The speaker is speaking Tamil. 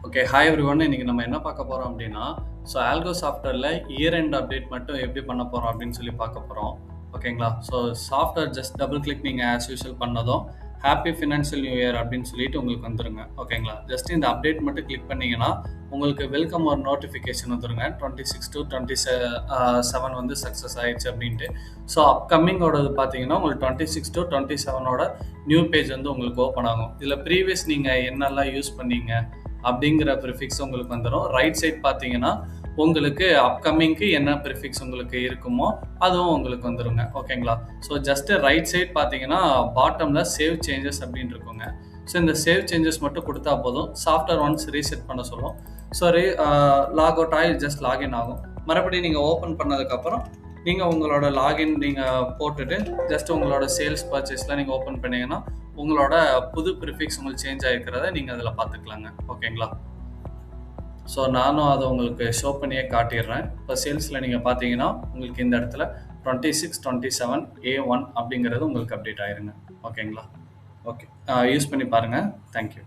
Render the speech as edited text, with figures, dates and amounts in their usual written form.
ஓகே. Hi everyone. இன்னைக்கு நம்ம என்ன பார்க்க போறோம் அப்படின்னா, ஆல்கோ சாஃப்ட்வேர்ல இயர் எண்ட் அப்டேட் மட்டும் எப்படி பண்ண போறோம் அப்படின்னு சொல்லி பார்க்க போறோம். ஓகேங்களா? சாஃப்ட்வேர் ஜஸ்ட் டபுள் கிளிக் நீங்க ஆஸ் யூசுவல் பண்ணதும், ஹேப்பி ஃபினான்ஷியல் நியூ இயர் அப்படின்னு சொல்லிட்டு உங்களுக்கு வந்துருங்க. ஓகேங்களா? ஜஸ்ட் இந்த அப்டேட் மட்டும் கிளிக் பண்ணீங்கன்னா, உங்களுக்கு வெல்கம் ஒரு நோட்டிஃபிகேஷன் வந்துருங்க. 26 to 27 வந்து சக்ஸஸ் ஆயிடுச்சு அப்படின்ட்டு. அப்கமிங்கோடது பார்த்தீங்கன்னா, உங்களுக்கு 26 to 27ஓட நியூ பேஜ் வந்து உங்களுக்கு ஓப்பன் ஆகும். இதில் ப்ரீவியஸ் நீங்க என்னெல்லாம் யூஸ் பண்ணீங்க அப்படிங்கிற ப்ரிஃபிக்ஸ் உங்களுக்கு வந்துடும். ரைட் சைட் பார்த்தீங்கன்னா உங்களுக்கு அப்கமிங்க்கு என்ன ப்ரிஃபிக்ஸ் உங்களுக்கு இருக்குமோ அதுவும் உங்களுக்கு வந்துருங்க. ஓகேங்களா? ஜஸ்ட் ரைட் சைட் பார்த்தீங்கன்னா பாட்டம்ல சேவ் சேஞ்சஸ் அப்படின்னு இருக்குங்க. இந்த சேவ் சேஞ்சஸ் மட்டும் கொடுத்தா போதும். சாஃப்ட்வேர் ஒன்ஸ் ரீசெட் பண்ண சொல்லும். லாக் அவுட் ஆகி ஜஸ்ட் லாகின் ஆகும். மறுபடியும் நீங்கள் ஓப்பன் பண்ணதுக்கப்புறம் நீங்கள் உங்களோட லாகின் நீங்கள் போட்டுட்டு ஜஸ்ட் உங்களோட சேல்ஸ் பர்ச்சேஸ்லாம் நீங்கள் ஓப்பன் பண்ணீங்கன்னா உங்களோட புது ப்ரிஃபிக்ஸ் உங்களுக்கு சேஞ்ச் ஆகிருக்கிறத நீங்கள் அதில் பார்த்துக்கலாங்க. ஓகேங்களா? நானும் அதை உங்களுக்கு ஷோ பண்ணியே காட்டிடுறேன். இப்போ சேல்ஸில் நீங்கள் பார்த்தீங்கன்னா உங்களுக்கு இந்த இடத்துல 2627A1 அப்படிங்கிறது உங்களுக்கு அப்டேட் ஆயிருங்க. ஓகேங்களா? ஓகே, யூஸ் பண்ணி பாருங்கள். தேங்க்யூ.